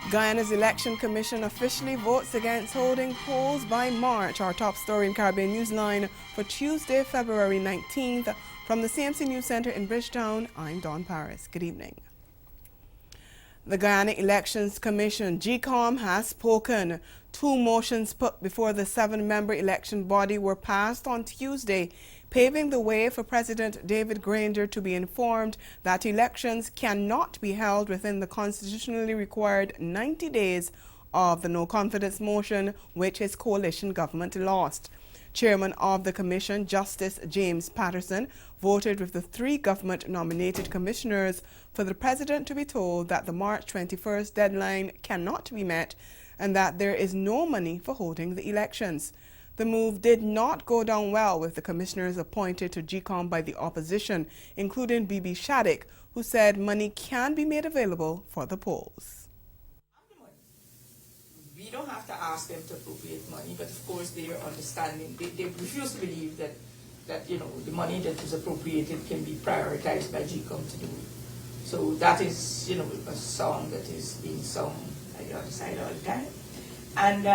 Guyana's Election Commission officially votes against holding polls by March. Our top story in Caribbean Newsline for Tuesday, February 19th. From the CMC News Center in Bridgetown, I'm Dawn Paris. Good evening. The Guyana Elections Commission, GCOM, has spoken. Two motions put before the 7-member election body were passed on Tuesday, paving the way for President David Granger to be informed that elections cannot be held within the constitutionally required 90 days of the no-confidence motion which his coalition government lost. Chairman of the Commission, Justice James Patterson, voted with the 3 government-nominated commissioners for the President to be told that the March 21st deadline cannot be met and that there is no money for holding the elections. The move did not go down well with the commissioners appointed to GCOM by the opposition, including B.B. Shattuck, who said money can be made available for the polls. We don't have to ask them to appropriate money, but of course they are understanding. They refuse to believe that the money that is appropriated can be prioritized by GCOM to do it. So that is a song that is being sung at the other side all the time, and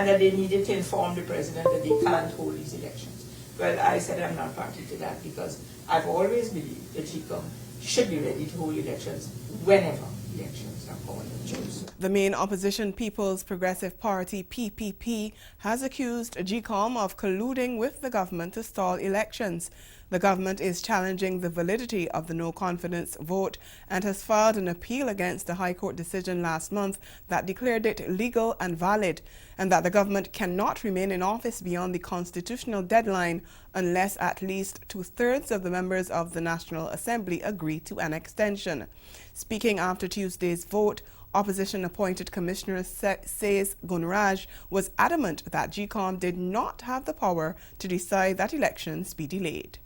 that they needed to inform the president that they can't hold these elections. Well, I said I'm not party to that because I've always believed that GCOM should be ready to hold elections whenever elections are called and chosen. The main opposition People's Progressive Party, PPP, has accused GCOM of colluding with the government to stall elections. The government is challenging the validity of the no-confidence vote and has filed an appeal against the High Court decision last month that declared it legal and valid, and that the government cannot remain in office beyond the constitutional deadline unless at least 2/3 of the members of the National Assembly agree to an extension. Speaking after Tuesday's vote, opposition-appointed Commissioner Says Gunraj was adamant that GCOM did not have the power to decide that elections be delayed.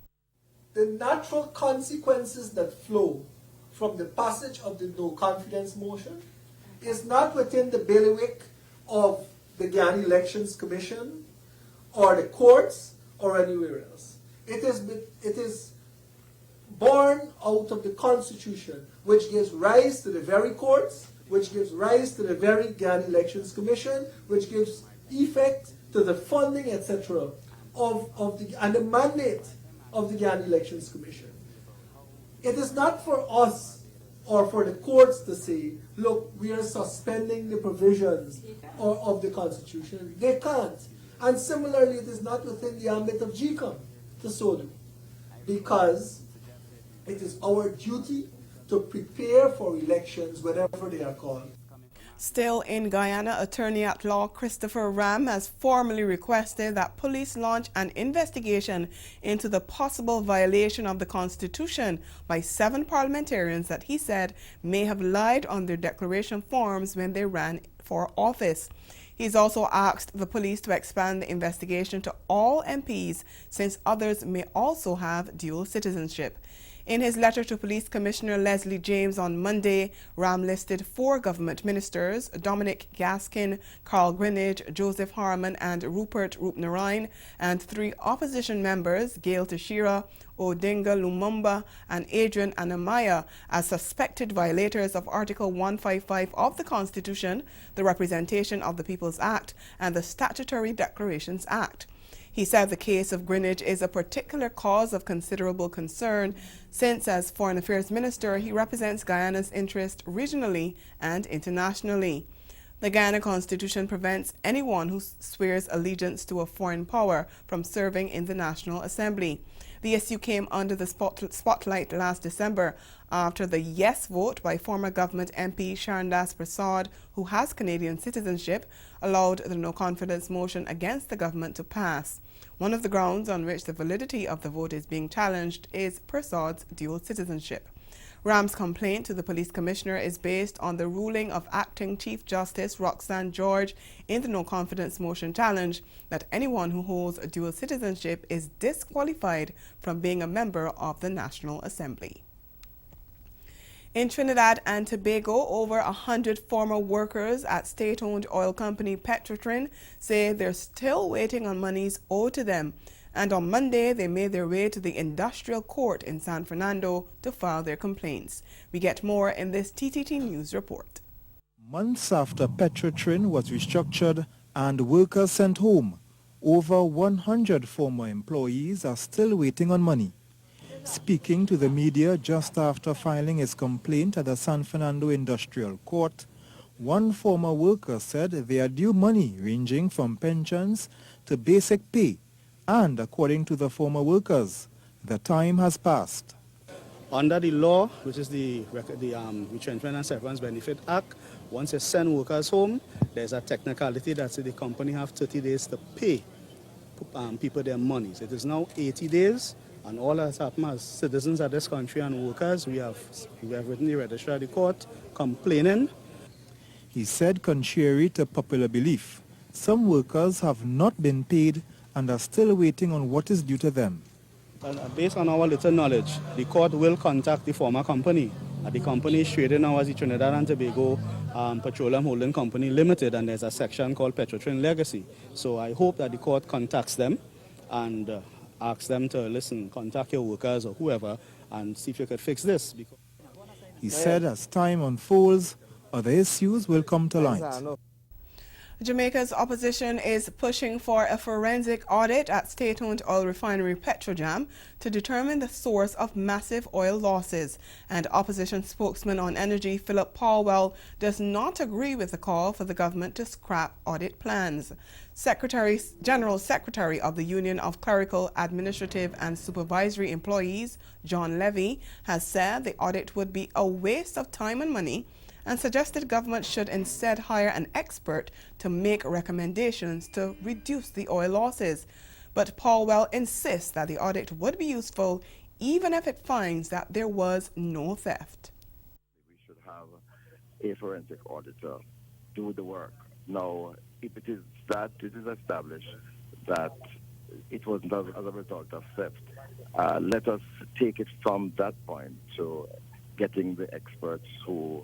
The natural consequences that flow from the passage of the no-confidence motion is not within the bailiwick of the Guyana Elections Commission or the courts or anywhere else. It is born out of the Constitution, which gives rise to the very courts, which gives rise to the very Guyana Elections Commission, which gives effect to the funding, etc., and the mandate of the Guyana Elections Commission. It is not for us or for the courts to say, look, we are suspending the provisions of the Constitution. They can't. And similarly, it is not within the ambit of GCOM to so do, because it is our duty to prepare for elections whenever they are called. Still in Guyana, Attorney-at-Law Christopher Ram has formally requested that police launch an investigation into the possible violation of the Constitution by 7 parliamentarians that he said may have lied on their declaration forms when they ran for office. He's also asked the police to expand the investigation to all MPs, since others may also have dual citizenship. In his letter to Police Commissioner Leslie James on Monday, Ram listed 4 government ministers, Dominic Gaskin, Carl Greenidge, Joseph Harman, and Rupert Roopnaraine, and 3 opposition members, Gail Tashira, Odinga Lumumba, and Adrian Anamaya, as suspected violators of Article 155 of the Constitution, the Representation of the People's Act, and the Statutory Declarations Act. He said the case of Greenidge is a particular cause of considerable concern since, as Foreign Affairs Minister, he represents Guyana's interest regionally and internationally. The Guyana Constitution prevents anyone who swears allegiance to a foreign power from serving in the National Assembly. The issue came under the spotlight last December after the yes vote by former government MP Sharandas Prasad, who has Canadian citizenship, allowed the no-confidence motion against the government to pass. One of the grounds on which the validity of the vote is being challenged is Prasad's dual citizenship. Ram's complaint to the police commissioner is based on the ruling of Acting Chief Justice Roxanne George in the no-confidence motion challenge that anyone who holds a dual citizenship is disqualified from being a member of the National Assembly. In Trinidad and Tobago, over 100 former workers at state-owned oil company Petrotrin say they're still waiting on monies owed to them. And on Monday, they made their way to the Industrial Court in San Fernando to file their complaints. We get more in this TTT News report. Months after Petrotrin was restructured and workers sent home, over 100 former employees are still waiting on money. Speaking to the media just after filing his complaint at the San Fernando Industrial Court, one former worker said they are due money ranging from pensions to basic pay, and according to the former workers, the time has passed. Under the law, which is the Retrenchment and Severance Benefit Act, once you send workers home, there's a technicality that the company have 30 days to pay people their monies. It is now 80 days, and all that has happened as citizens of this country and workers, we have written the registrar of the court complaining. He said, contrary to popular belief, some workers have not been paid and are still waiting on what is due to them. Based on our little knowledge, the court will contact the former company. The company is trading now as the Trinidad and Tobago Petroleum Holding Company Limited, and there's a section called Petrotrin Legacy. So I hope that the court contacts them and asks them to listen, contact your workers or whoever, and see if you could fix this. He said as time unfolds, other issues will come to light. Jamaica's opposition is pushing for a forensic audit at state-owned oil refinery Petrojam to determine the source of massive oil losses. And opposition spokesman on energy Philip Paulwell does not agree with the call for the government to scrap audit plans. General Secretary of the Union of Clerical, Administrative and Supervisory Employees, John Levy, has said the audit would be a waste of time and money, and suggested government should instead hire an expert to make recommendations to reduce the oil losses. But Paulwell insists that the audit would be useful even if it finds that there was no theft. We should have a forensic auditor do the work. Now, if it is established that it wasn't as a result of theft, let us take it from that point to getting the experts who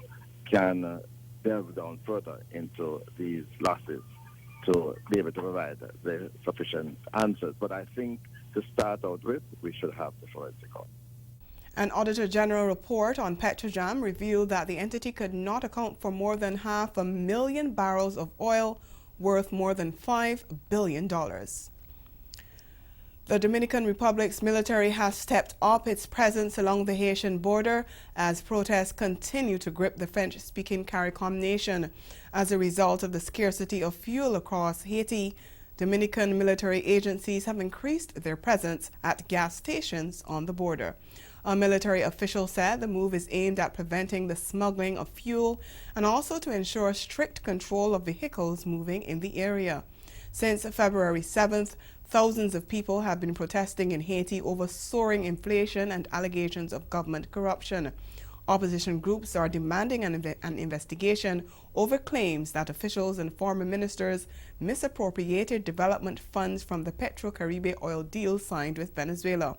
can delve down further into these losses to be able to provide the sufficient answers. But I think to start out with, we should have the forensic audit. An Auditor General report on Petrojam revealed that the entity could not account for more than 500,000 barrels of oil worth more than $5 billion. The Dominican Republic's military has stepped up its presence along the Haitian border as protests continue to grip the French-speaking CARICOM nation. As a result of the scarcity of fuel across Haiti, Dominican military agencies have increased their presence at gas stations on the border. A military official said the move is aimed at preventing the smuggling of fuel and also to ensure strict control of vehicles moving in the area. Since February 7th, thousands of people have been protesting in Haiti over soaring inflation and allegations of government corruption. Opposition groups are demanding an investigation over claims that officials and former ministers misappropriated development funds from the Petro-Caribe oil deal signed with Venezuela.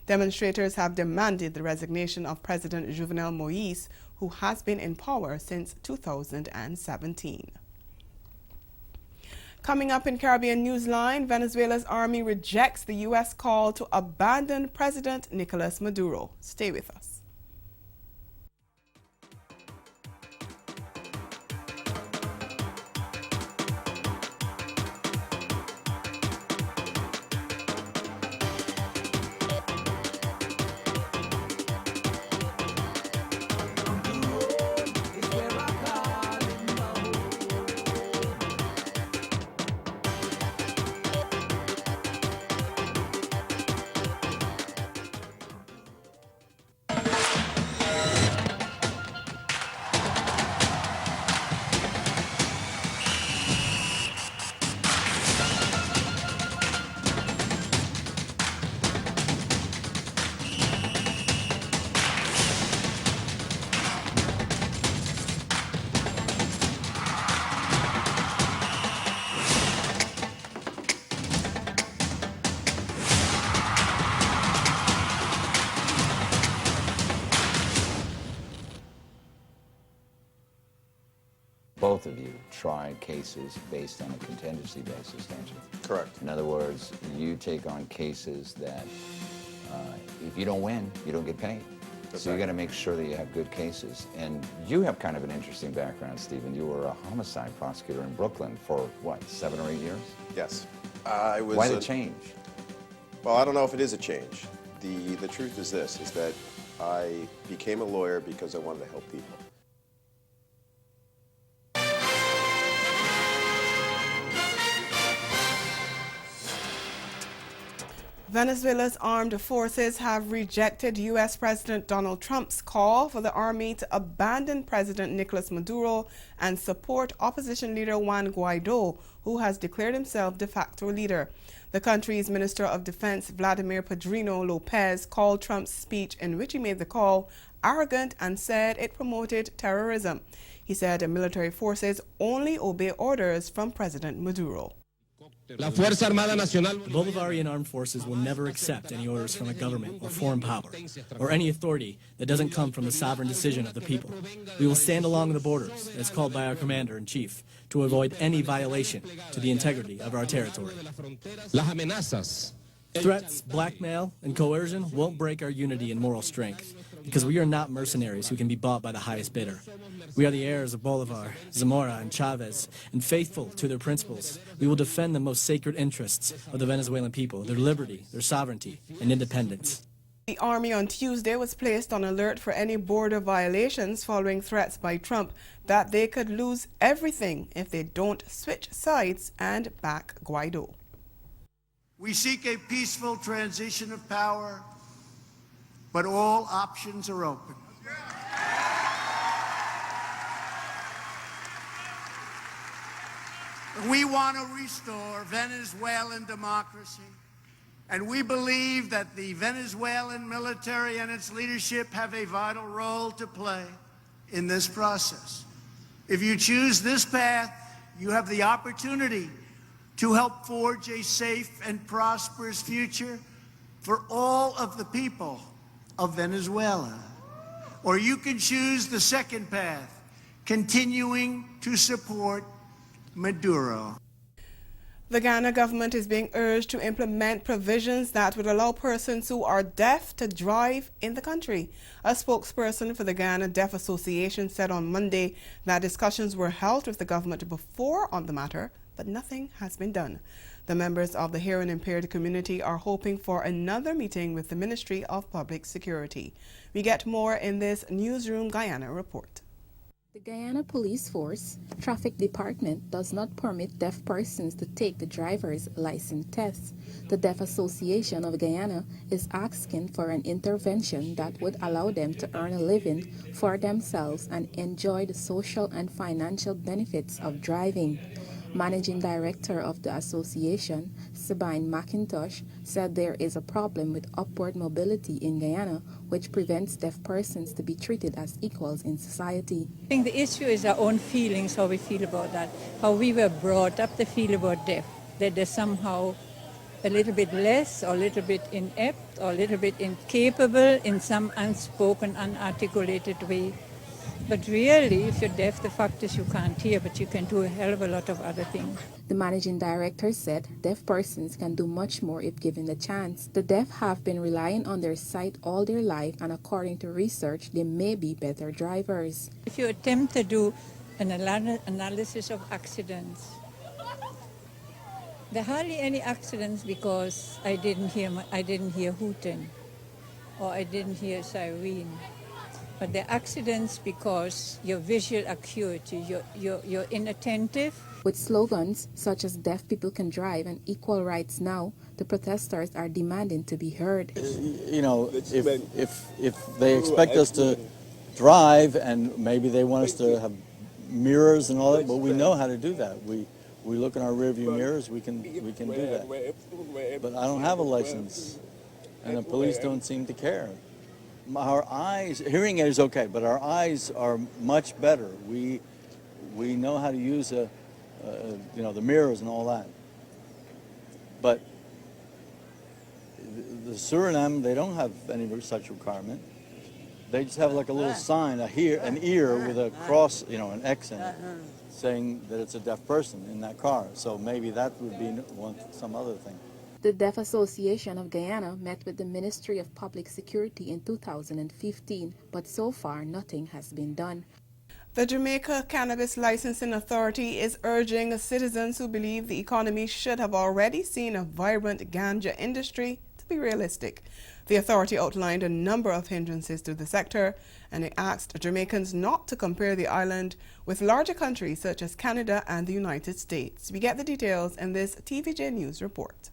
Demonstrators have demanded the resignation of President Jovenel Moïse, who has been in power since 2017. Coming up in Caribbean Newsline, Venezuela's army rejects the U.S. call to abandon President Nicolas Maduro. Stay with us. Both of you tried cases based on a contingency basis, don't you? Correct. In other words, you take on cases that if you don't win, you don't get paid. So you got to make sure that you have good cases. And you have kind of an interesting background, Stephen. You were a homicide prosecutor in Brooklyn for, what, 7 or 8 years? Yes. I was Why the change? Well, I don't know if it is a change. The truth is this, is that I became a lawyer because I wanted to help people. Venezuela's armed forces have rejected U.S. President Donald Trump's call for the army to abandon President Nicolas Maduro and support opposition leader Juan Guaido, who has declared himself de facto leader. The country's Minister of Defense, Vladimir Padrino Lopez, called Trump's speech in which he made the call arrogant and said it promoted terrorism. He said military forces only obey orders from President Maduro. The Bolivarian armed forces will never accept any orders from a government or foreign power, or any authority that doesn't come from the sovereign decision of the people. We will stand along the borders, as called by our commander-in-chief, to avoid any violation to the integrity of our territory. Threats, blackmail, and coercion won't break our unity and moral strength, because we are not mercenaries who can be bought by the highest bidder. We are the heirs of Bolivar, Zamora, and Chavez, and faithful to their principles, we will defend the most sacred interests of the Venezuelan people, their liberty, their sovereignty, and independence. The army on Tuesday was placed on alert for any border violations following threats by Trump that they could lose everything if they don't switch sides and back Guaido. We seek a peaceful transition of power, but all options are open. We want to restore Venezuelan democracy, and we believe that the Venezuelan military and its leadership have a vital role to play in this process. If you choose this path, you have the opportunity to help forge a safe and prosperous future for all of the people of Venezuela. Or you can choose the second path, continuing to support Maduro. The Ghana government is being urged to implement provisions that would allow persons who are deaf to drive in the country. A spokesperson for the Ghana Deaf Association said on Monday that discussions were held with the government before on the matter, but nothing has been done. The members of the hearing impaired community are hoping for another meeting with the Ministry of Public Security. We get more in this Newsroom Guyana report. The Guyana Police Force Traffic Department does not permit deaf persons to take the driver's license test. The Deaf Association of Guyana is asking for an intervention that would allow them to earn a living for themselves and enjoy the social and financial benefits of driving. Managing Director of the association, Sabine McIntosh, said there is a problem with upward mobility in Guyana, which prevents deaf persons to be treated as equals in society. I think the issue is our own feelings, how we feel about that, how we were brought up to feel about deaf, that they're somehow a little bit less or a little bit inept or a little bit incapable in some unspoken, unarticulated way. But really, if you're deaf, the fact is you can't hear, but you can do a hell of a lot of other things. The managing director said deaf persons can do much more if given the chance. The deaf have been relying on their sight all their life, and according to research, they may be better drivers. If you attempt to do an analysis of accidents, there are hardly any accidents because I didn't hear hooting or I didn't hear siren. But the accidents because your visual acuity, you're inattentive. With slogans such as deaf people can drive and equal rights now, the protesters are demanding to be heard. You know, if they expect us to drive and maybe they want us to have mirrors and all that, but we know how to do that. We look in our rearview mirrors, we can do that. But I don't have a license, and the police don't seem to care. Our eyes, hearing aid is okay, but our eyes are much better. We know how to use the mirrors and all that. But the Suriname, they don't have any such requirement. They just have like a little sign, an ear with a cross, an X in it, saying that it's a deaf person in that car. So maybe that would be some other thing. The Deaf Association of Guyana met with the Ministry of Public Security in 2015, but so far nothing has been done. The Jamaica Cannabis Licensing Authority is urging citizens who believe the economy should have already seen a vibrant ganja industry to be realistic. The authority outlined a number of hindrances to the sector, and it asked Jamaicans not to compare the island with larger countries such as Canada and the United States. We get the details in this TVJ News report.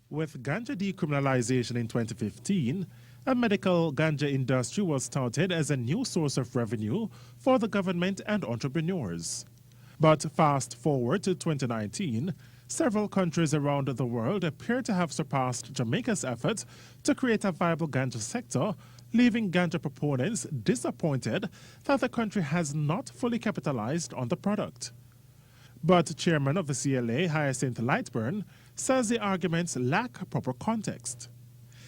With ganja decriminalization in 2015, a medical ganja industry was touted as a new source of revenue for the government and entrepreneurs. But fast forward to 2019, several countries around the world appear to have surpassed Jamaica's efforts to create a viable ganja sector, leaving ganja proponents disappointed that the country has not fully capitalized on the product. But chairman of the CLA, Hyacinth Lightburn, says the arguments lack proper context.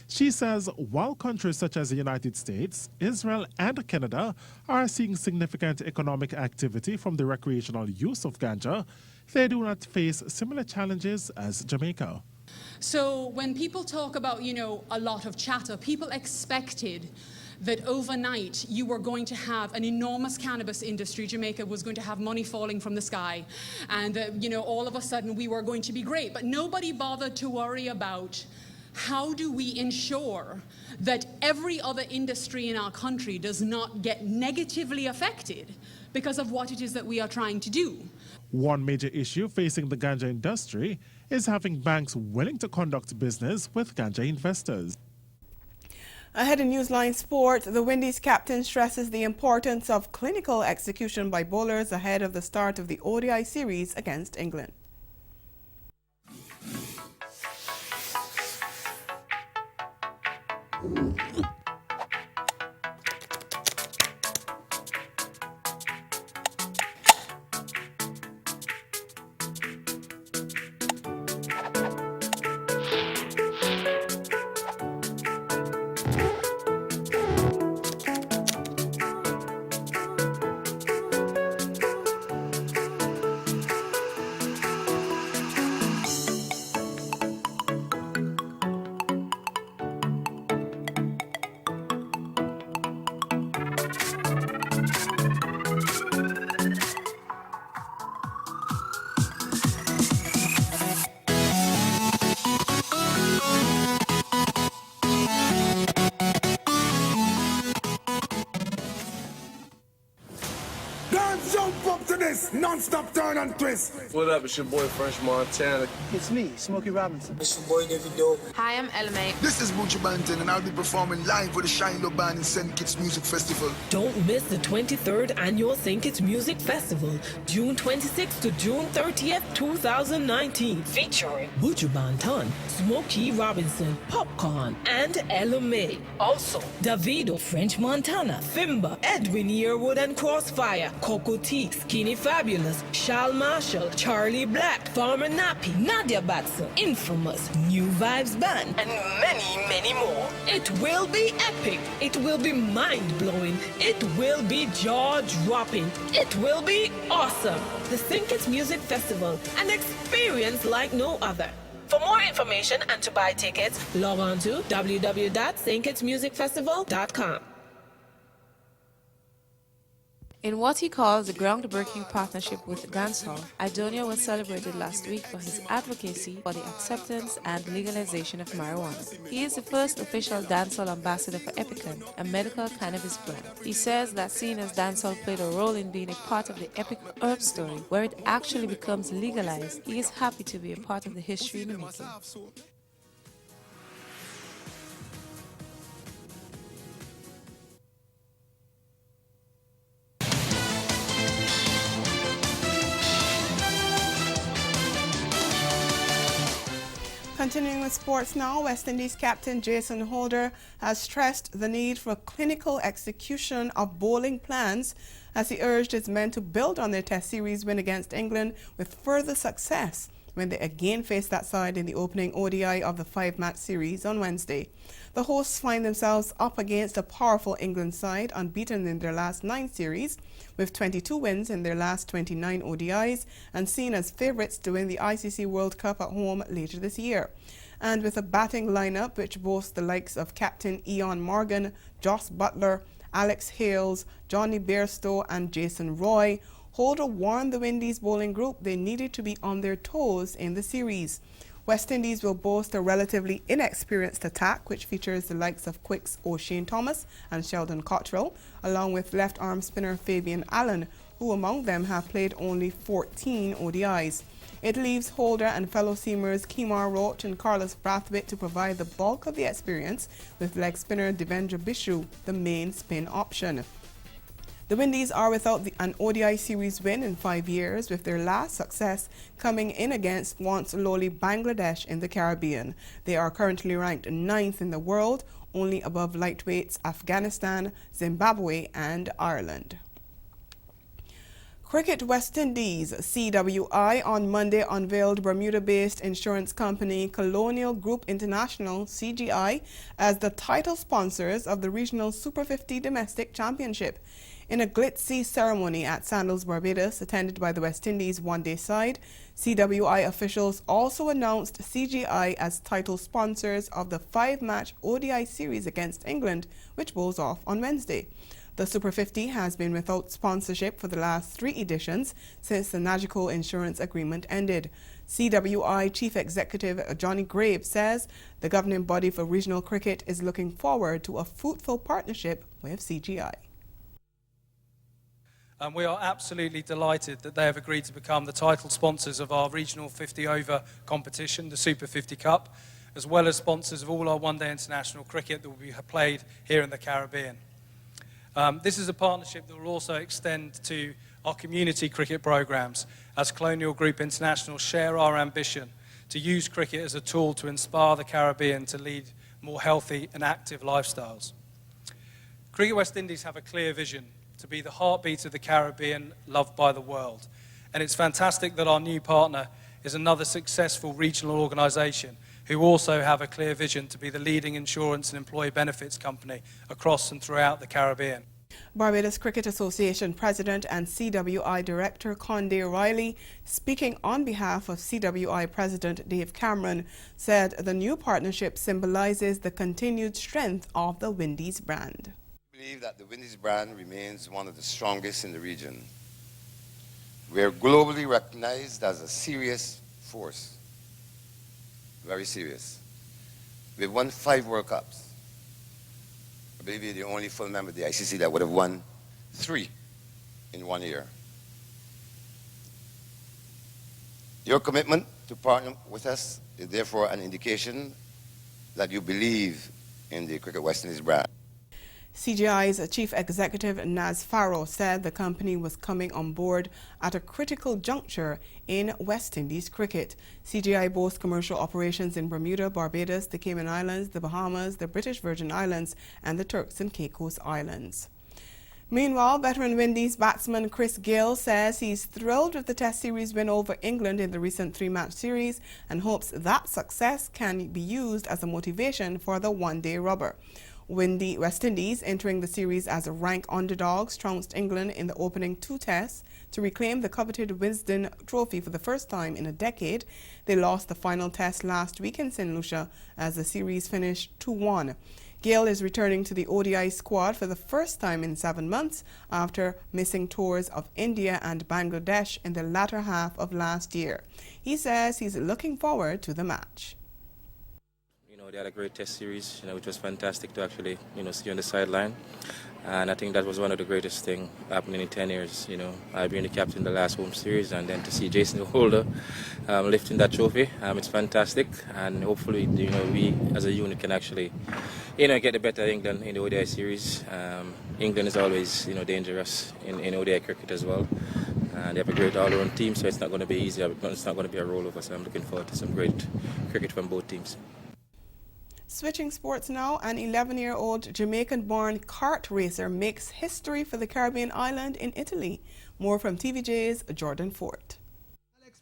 She says while countries such as the United States, Israel, and Canada are seeing significant economic activity from the recreational use of ganja, they do not face similar challenges as Jamaica. So when people talk about, a lot of chatter, people expected that overnight you were going to have an enormous cannabis industry. Jamaica was going to have money falling from the sky. And, all of a sudden we were going to be great. But nobody bothered to worry about how do we ensure that every other industry in our country does not get negatively affected because of what it is that we are trying to do. One major issue facing the ganja industry is having banks willing to conduct business with ganja investors. Ahead in Newsline Sport, the Windies captain stresses the importance of clinical execution by bowlers ahead of the start of the ODI series against England. Non-stop turn and twist. What up, it's your boy French Montana. It's me, Smokey Robinson. It's your boy Davido. Hi, I'm LMA. This is Buju Banton, and I'll be performing live with the Shine Low Band in St. Kitts Music Festival. Don't miss the 23rd Annual St. Kitts Music Festival, June 26th to June 30th, 2019. Featuring Buju Banton, Smokey Robinson, Popcorn, and LMA. Also, Davido, French Montana, Fimba, Edwin Yearwood and Crossfire, Coco T, Skinny Fabulous, Shal Marshall, Charlie Black, Farmer Nappy, Nadia Batson, Infamous, New Vibes Band, and many, many more. It will be epic. It will be mind-blowing. It will be jaw-dropping. It will be awesome. The St. Kitts Music Festival, an experience like no other. For more information and to buy tickets, log on to www.stkittsmusicfestival.com. In what he calls a groundbreaking partnership with dancehall, Idonia was celebrated last week for his advocacy for the acceptance and legalization of marijuana. He is the first official dancehall ambassador for Epicon, a medical cannabis brand. He says that seeing as dancehall played a role in being a part of the epic herb story, where it actually becomes legalized, he is happy to be a part of the history in the making. Continuing with sports now, West Indies captain Jason Holder has stressed the need for clinical execution of bowling plans as he urged his men to build on their Test series win against England with further success when they again face that side in the opening ODI of the 5-match series on Wednesday. The hosts find themselves up against a powerful England side, unbeaten in their last 9 series, with 22 wins in their last 29 ODIs, and seen as favourites to win the ICC World Cup at home later this year. And with a batting lineup which boasts the likes of captain Ian Morgan, Joss Butler, Alex Hales, Johnny Bairstow and Jason Roy, Holder warned the Windies bowling group they needed to be on their toes in the series. West Indies will boast a relatively inexperienced attack which features the likes of Quicks O'Shane Thomas and Sheldon Cottrell, along with left-arm spinner Fabian Allen, who among them have played only 14 ODIs. It leaves Holder and fellow seamers Kemar Roach and Carlos Brathwaite to provide the bulk of the experience, with leg spinner Devendra Bishu the main spin option. The Windies are without an ODI series win in 5 years, with their last success coming in against once lowly Bangladesh in the Caribbean. They are currently ranked 9th in the world, only above lightweights Afghanistan, Zimbabwe and Ireland. Cricket West Indies, CWI, on Monday unveiled Bermuda-based insurance company Colonial Group International, CGI, as the title sponsors of the regional Super 50 Domestic Championship. In a glitzy ceremony at Sandals, Barbados, attended by the West Indies one-day side, CWI officials also announced CGI as title sponsors of the 5-match ODI series against England, which bowls off on Wednesday. The Super 50 has been without sponsorship for the last 3 editions since the Nagico insurance agreement ended. CWI Chief Executive Johnny Graves says the governing body for regional cricket is looking forward to a fruitful partnership with CGI. We are absolutely delighted that they have agreed to become the title sponsors of our regional 50-over competition, the Super 50 Cup, as well as sponsors of all our one-day international cricket that will be played here in the Caribbean. This is a partnership that will also extend to our community cricket programs, as Colonial Group International share our ambition to use cricket as a tool to inspire the Caribbean to lead more healthy and active lifestyles. Cricket West Indies have a clear vision to be the heartbeat of the Caribbean, loved by the world. And it's fantastic that our new partner is another successful regional organisation who also have a clear vision to be the leading insurance and employee benefits company across and throughout the Caribbean. Barbados Cricket Association President and CWI Director Conde Riley, speaking on behalf of CWI President Dave Cameron, said the new partnership symbolises the continued strength of the Windies brand. I believe that the Windies brand remains one of the strongest in the region. We are globally recognized as a serious force, very serious. We've won 5 World Cups. I believe you're the only full member of the ICC that would have won 3 in 1 year. Your commitment to partner with us is therefore an indication that you believe in the Cricket West Indies brand. CGI's Chief Executive Naz Farrow said the company was coming on board at a critical juncture in West Indies cricket. CGI boasts commercial operations in Bermuda, Barbados, the Cayman Islands, the Bahamas, the British Virgin Islands and the Turks and Caicos Islands. Meanwhile, veteran Windies batsman Chris Gayle says he's thrilled with the Test series win over England in the recent 3-match series and hopes that success can be used as a motivation for the one-day rubber. West Indies, entering the series as a rank underdogs, trounced England in the opening 2 tests to reclaim the coveted Wisden Trophy for the first time in a decade. They lost the final test last week in St. Lucia as the series finished 2-1. Gayle is returning to the ODI squad for the first time in 7 months after missing tours of India and Bangladesh in the latter half of last year. He says he's looking forward to the match. They had a great Test series, which was fantastic to actually, see on the sideline. And I think that was one of the greatest things happening in 10 years. I've been the captain in the last home series, and then to see Jason Holder lifting that trophy, it's fantastic. And hopefully, we as a unit can actually, get the better England in the ODI series. England is always, dangerous in ODI cricket as well. And they have a great all-around team, so it's not going to be easy. It's not going to be a rollover. So I'm looking forward to some great cricket from both teams. Switching sports now, an 11-year-old Jamaican-born kart racer makes history for the Caribbean island in Italy. More from TVJ's Jordan Fort.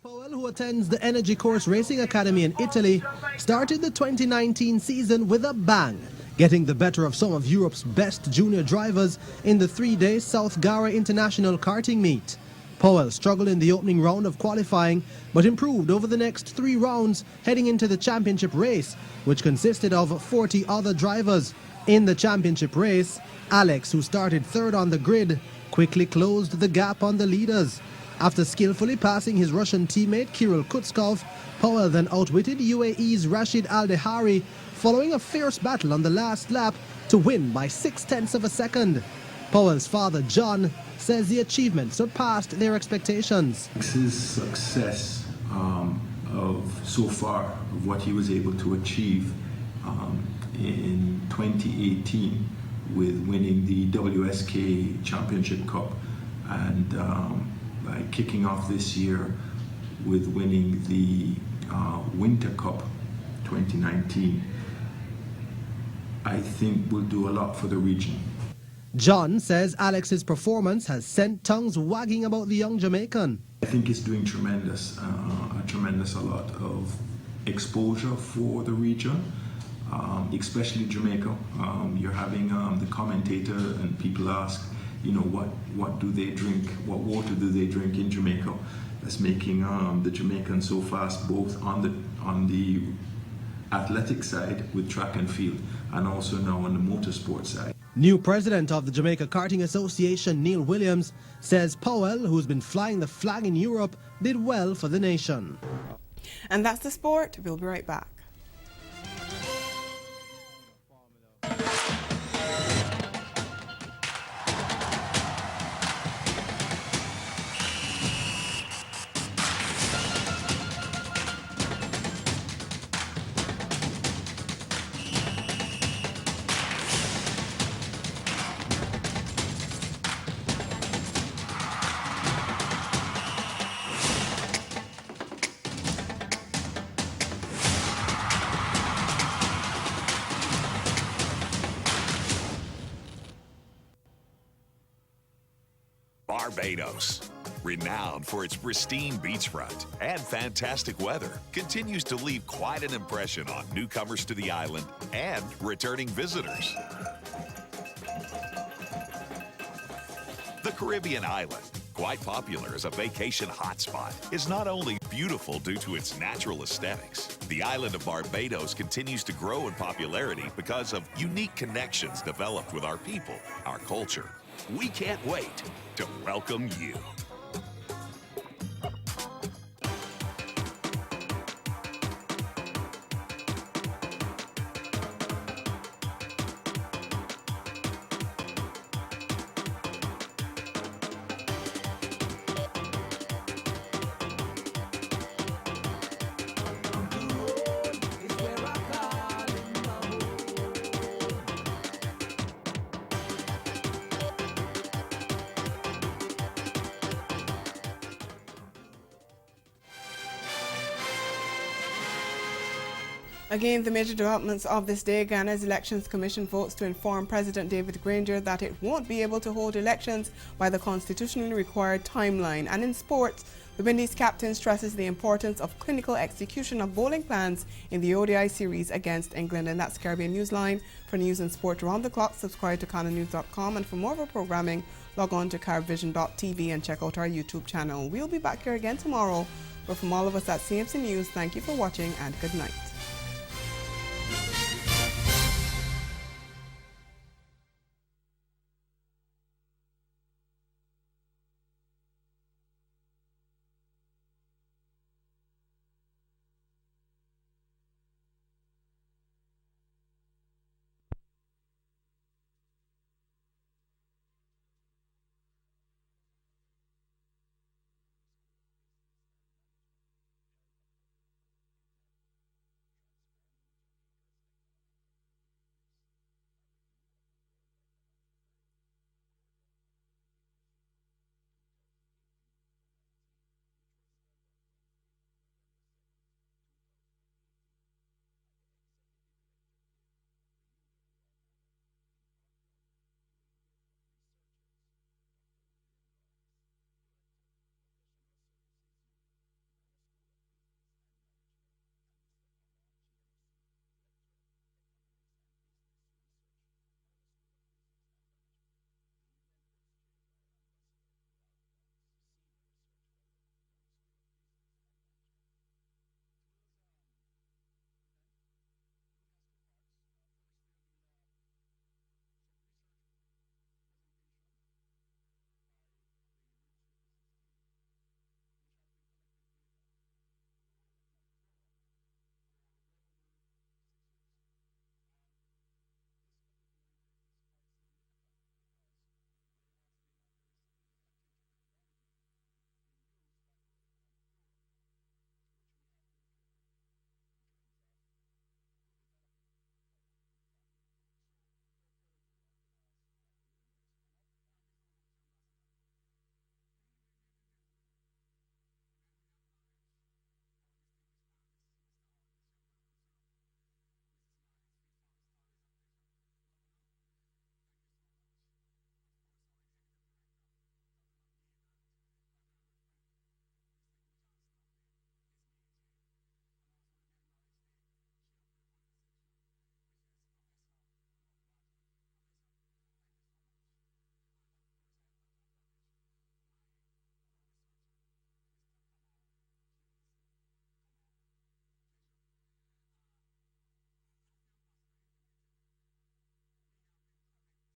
Powell, who attends the Energy Course Racing Academy in Italy, started the 2019 season with a bang, getting the better of some of Europe's best junior drivers in the three-day South Gara International Karting Meet. Powell struggled in the opening round of qualifying, but improved over the next 3 rounds heading into the championship race, which consisted of 40 other drivers. In the championship race, Alex, who started third on the grid, quickly closed the gap on the leaders. After skillfully passing his Russian teammate Kirill Kutskov, Powell then outwitted UAE's Rashid Al-Dehari, following a fierce battle on the last lap to win by 0.6 of a second. Powell's father, John, says the achievement surpassed their expectations. His success of so far of what he was able to achieve in 2018 with winning the WSK Championship Cup and by kicking off this year with winning the Winter Cup 2019, I think will do a lot for the region. John says Alex's performance has sent tongues wagging about the young Jamaican. I think it's doing a tremendous lot of exposure for the region, especially Jamaica. You're having the commentator and people ask, you know, what do they drink? What water do they drink in Jamaica? That's making the Jamaicans so fast, both on the athletic side with track and field, and also now on the motorsport side. New president of the Jamaica Karting Association, Neil Williams, says Powell, who's been flying the flag in Europe, did well for the nation. And that's the sport. We'll be right back. Barbados, renowned for its pristine beachfront and fantastic weather, continues to leave quite an impression on newcomers to the island and returning visitors. The Caribbean island, quite popular as a vacation hotspot, is not only beautiful due to its natural aesthetics. The island of Barbados continues to grow in popularity because of unique connections developed with our people, our culture. We can't wait to welcome you. Again, the major developments of this day: Ghana's Elections Commission votes to inform President David Granger that it won't be able to hold elections by the constitutionally required timeline. And in sports, the Windies captain stresses the importance of clinical execution of bowling plans in the ODI series against England. And that's Caribbean Newsline. For news and sport around the clock, subscribe to CanadaNews.com, and for more of our programming, log on to CaribVision.tv and check out our YouTube channel. We'll be back here again tomorrow. But from all of us at CMC News, thank you for watching and good night.